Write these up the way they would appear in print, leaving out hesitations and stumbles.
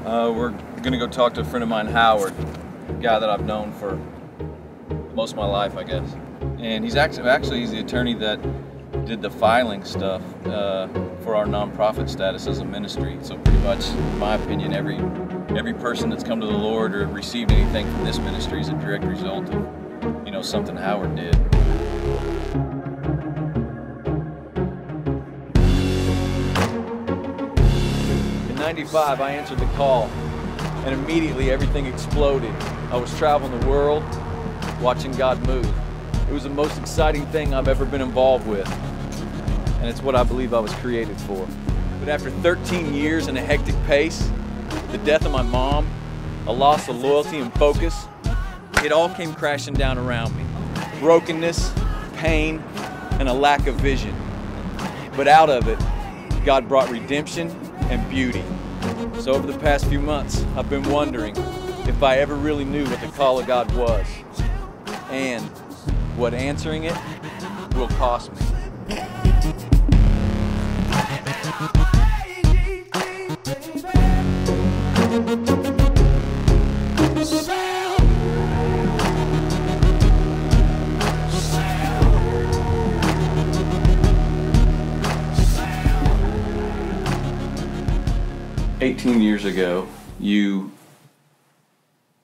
We're going to go talk to a friend of mine, Howard, a guy that I've known for most of my life, I guess. And he's actually he's the attorney that did the filing stuff for our nonprofit status as a ministry. So pretty much, in my opinion, every person that's come to the Lord or received anything from this ministry is a direct result of, you know, something Howard did. In '95, I answered the call, and immediately everything exploded. I was traveling the world, watching God move. It was the most exciting thing I've ever been involved with, and it's what I believe I was created for. But after 13 years in a hectic pace, the death of my mom, a loss of loyalty and focus, it all came crashing down around me. Brokenness, pain, and a lack of vision. But out of it, God brought redemption and beauty. So over the past few months, I've been wondering if I ever really knew what the call of God was, and what answering it will cost me. "18 years ago, you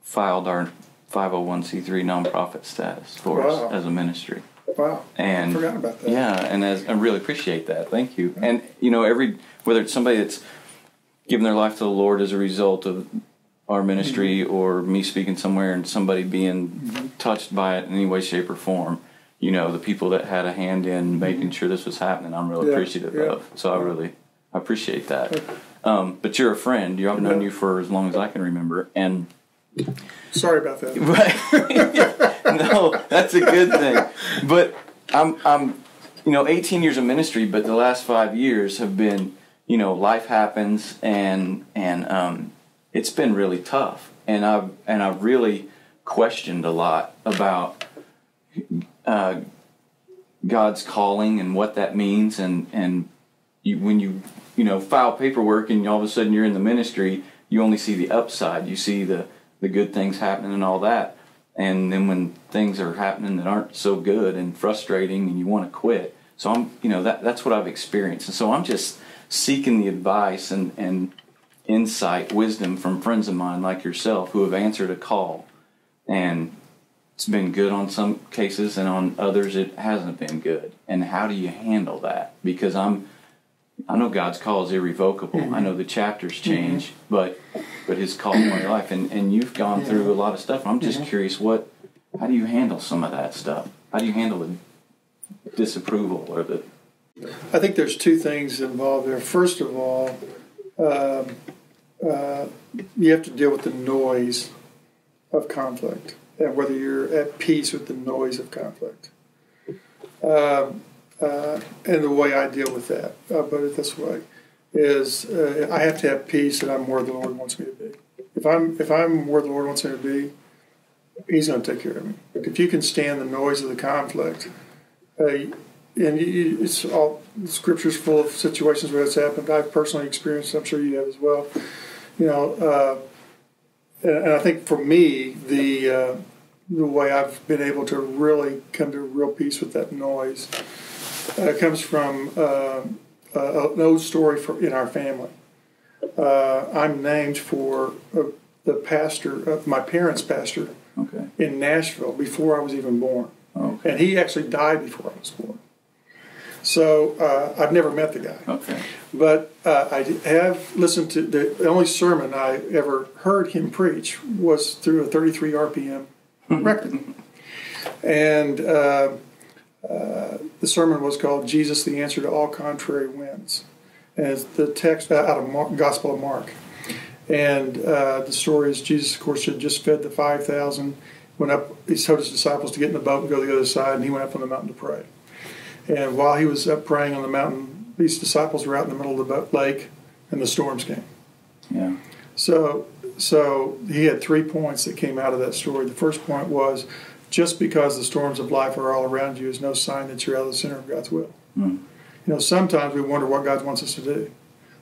filed our 501c3 nonprofit status for us as a ministry." Wow. And I forgot about that. Yeah, and I really appreciate that. Thank you. And you know, whether it's somebody that's given their life to the Lord as a result of our ministry, or me speaking somewhere and somebody being touched by it in any way, shape, or form, you know, the people that had a hand in making sure this was happening, I'm really appreciative of. So I appreciate that. But you're a friend. I've known you for as long as I can remember, and sorry about that. No, that's a good thing. But I'm 18 years of ministry, but the last 5 years have been, you know, life happens, and it's been really tough, and I've really questioned a lot about God's calling and what that means, and when you file paperwork and all of a sudden you're in the ministry, you only see the upside. You see the good things happening and all that. And then when things are happening that aren't so good and frustrating and you want to quit. So that's what I've experienced. And so I'm just seeking the advice and insight, wisdom from friends of mine like yourself who have answered a call. And it's been good on some cases, and on others it hasn't been good. And how do you handle that? Because I know God's call is irrevocable. I know the chapters change, but His call on your life, and you've gone through a lot of stuff. I'm just curious, how do you handle some of that stuff? How do you handle the disapproval or the? I think there's two things involved there. First of all, you have to deal with the noise of conflict, and whether you're at peace with the noise of conflict. And the way I deal with that, I'll put it this way, is I have to have peace that I'm where the Lord wants me to be. If I'm where the Lord wants me to be, He's going to take care of me. If you can stand the noise of the conflict, it's all the Scripture's full of situations where that's happened. I've personally experienced it. I'm sure you have as well. And I think for me, the way I've been able to really come to real peace with that noise comes from an old story in our family. I'm named for the pastor, my parents' pastor, in Nashville before I was even born. Okay. And he actually died before I was born. So I've never met the guy. Okay. But I have listened to the only sermon I ever heard him preach was through a 33 RPM record. And the sermon was called "Jesus, the Answer to All Contrary Winds." And it's the text out of Gospel of Mark. And the story is Jesus, of course, had just fed the 5,000, went up, he told his disciples to get in the boat and go to the other side, and he went up on the mountain to pray. And while he was up praying on the mountain, these disciples were out in the middle of the lake, and the storms came. Yeah. So he had 3 points that came out of that story. The first point was, just because the storms of life are all around you is no sign that you're out of the center of God's will. Mm. Sometimes we wonder what God wants us to do.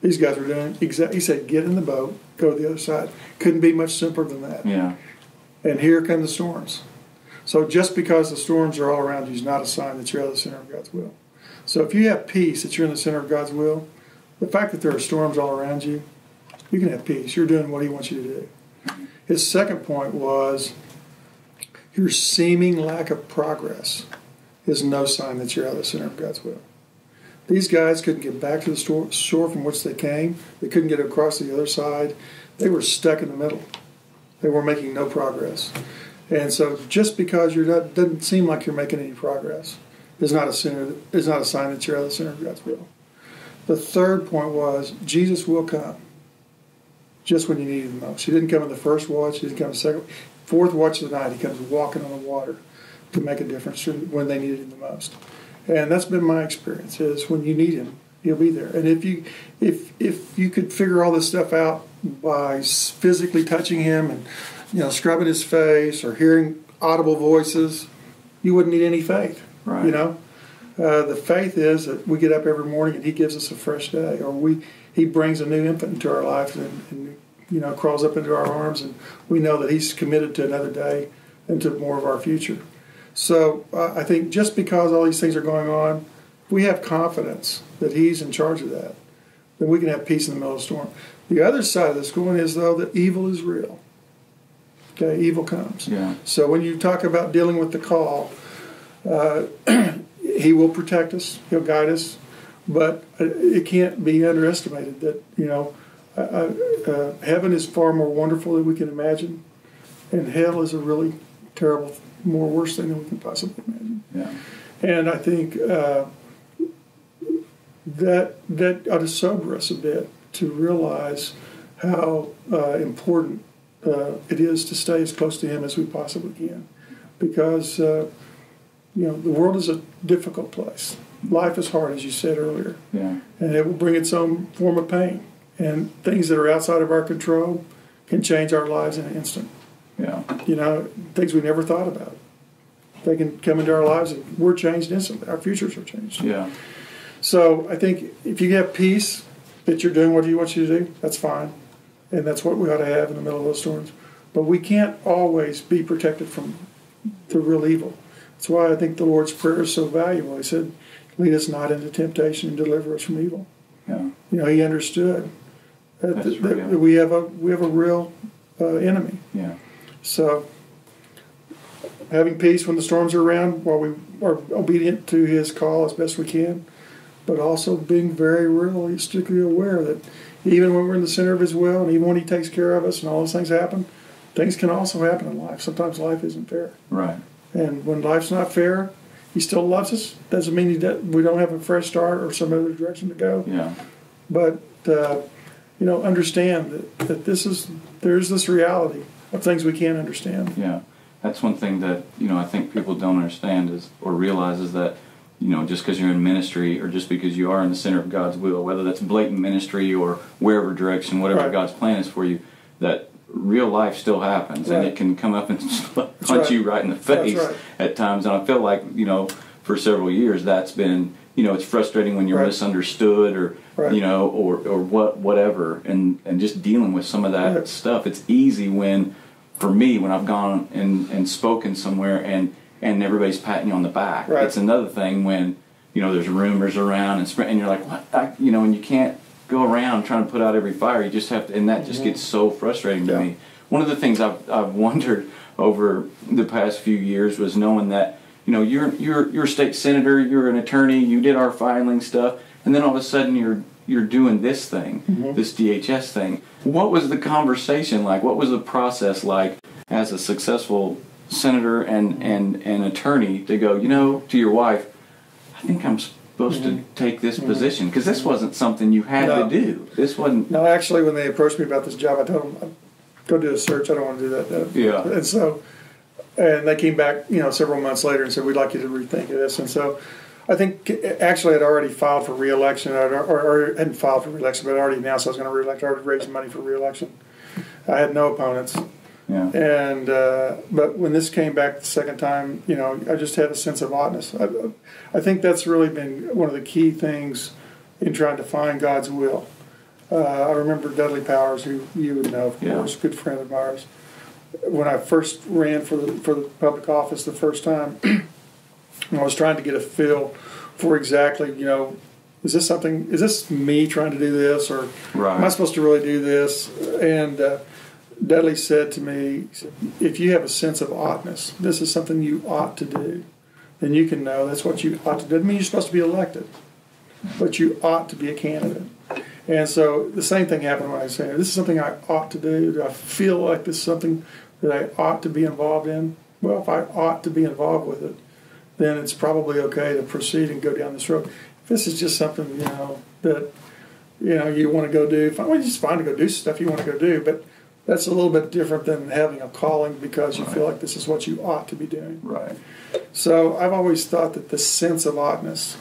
These guys were doing exactly. He said, "Get in the boat, go to the other side." Couldn't be much simpler than that. Yeah. And here come the storms. So just because the storms are all around you is not a sign that you're out of the center of God's will. So if you have peace that you're in the center of God's will, the fact that there are storms all around you, you can have peace. You're doing what He wants you to do. His second point was your seeming lack of progress is no sign that you're out of the center of God's will. These guys couldn't get back to the shore from which they came. They couldn't get across the other side. They were stuck in the middle. They were making no progress. And so just because doesn't seem like you're making any progress is not a sign that you're out of the center of God's will. The third point was Jesus will come just when you need Him the most. He didn't come in the first watch. He didn't come in the second. Fourth watch of the night, He comes walking on the water to make a difference when they needed Him the most. And that's been my experience, is when you need Him, He'll be there. And if you could figure all this stuff out by physically touching Him and scrubbing His face or hearing audible voices, you wouldn't need any faith. Right. The faith is that we get up every morning and He gives us a fresh day, or He brings a new infant into our life and crawls up into our arms, and we know that He's committed to another day and to more of our future. So I think just because all these things are going on, if we have confidence that He's in charge of that, then we can have peace in the middle of the storm. The other side of this coin is, though, that evil is real. Okay, evil comes. Yeah. So when you talk about dealing with the call, He will protect us. He'll guide us. But it can't be underestimated that, heaven is far more wonderful than we can imagine. And hell is a really terrible, more worse thing than we can possibly imagine. Yeah. And I think that ought to sober us a bit to realize how important it is to stay as close to Him as we possibly can. Because, the world is a difficult place. Life is hard, as you said earlier. Yeah. And it will bring its own form of pain. And things that are outside of our control can change our lives in an instant. Yeah. Things we never thought about. They can come into our lives and we're changed instantly. Our futures are changed. Yeah. So I think if you have peace that you're doing what He wants you to do, that's fine. And that's what we ought to have in the middle of those storms. But we can't always be protected from the real evil. That's why I think the Lord's Prayer is so valuable. He said, "Lead us not into temptation and deliver us from evil." Yeah. He understood that we have a real enemy. Yeah. So having peace when the storms are around, while we are obedient to His call as best we can, but also being very realistically aware that even when we're in the center of His will, and even when He takes care of us and all those things happen, things can also happen in life. Sometimes life isn't fair. Right. And when life's not fair, He still loves us. Doesn't mean we don't have a fresh start or some other direction to go. Yeah. But understand that there's this reality of things we can't understand. Yeah. That's one thing that I think people don't understand or realize is that just because you're in ministry or just because you are in the center of God's will, whether that's blatant ministry or wherever direction, whatever Right. God's plan is for you, that real life still happens, Right. and it can come up and punch you right in the face That's right. at times. And I feel like for several years that's been it's frustrating when you're Right. misunderstood or Right. or whatever, and just dealing with some of that Right. stuff. It's easy for me when I've gone and spoken somewhere and everybody's patting you on the back. Right. It's another thing when there's rumors around and you're like, what? And you can't go around trying to put out every fire. You just have to, and that just gets so frustrating to Yeah. me. One of the things I've wondered over the past few years was knowing that you're a state senator, you're an attorney, you did our filing stuff, and then all of a sudden you're doing this thing, this DHS thing. What was the conversation like? What was the process like as a successful senator and attorney to go, to your wife, I think I'm supposed to take this position? Because this wasn't something you had to do. This wasn't. No, actually, when they approached me about this job, I told them, go do a search. I don't want to do that. Yeah. And so, and they came back, several months later and said, we'd like you to rethink of this. And so I think actually I'd already filed for re-election, or hadn't filed for re-election, but I'd already announced I was going to re-elect. I already raised money for re-election. I had no opponents. Yeah. And but when this came back the second time, I just had a sense of oddness. I think that's really been one of the key things in trying to find God's will. I remember Dudley Powers, who you would know, of course, good friend of ours. When I first ran for the public office the first time, I was trying to get a feel for exactly, is this me trying to do this, or am I supposed to really do this? And Dudley said to me, if you have a sense of oughtness, this is something you ought to do, then you can know that's what you ought to do. It doesn't mean you're supposed to be elected, but you ought to be a candidate. And so the same thing happened when I was saying, this is something I ought to do. Do I feel like this is something that I ought to be involved in? Well, if I ought to be involved with it, then it's probably okay to proceed and go down this road. If this is just something, that, you want to go do, it's fine to go do stuff you want to go do, but that's a little bit different than having a calling because you feel like this is what you ought to be doing. Right. So I've always thought that the sense of oughtness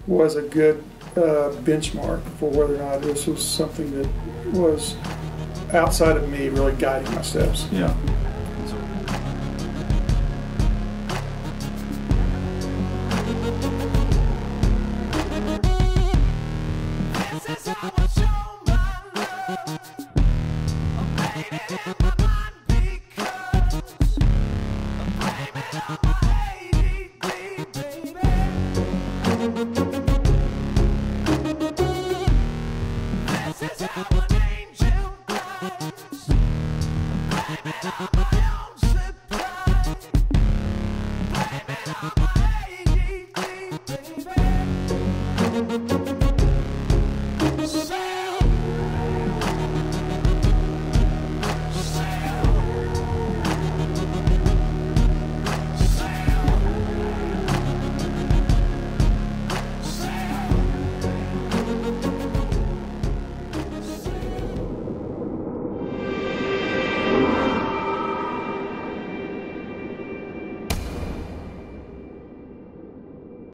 was a good benchmark for whether or not this was something that was outside of me really guiding my steps. Yeah. This is how an angel comes.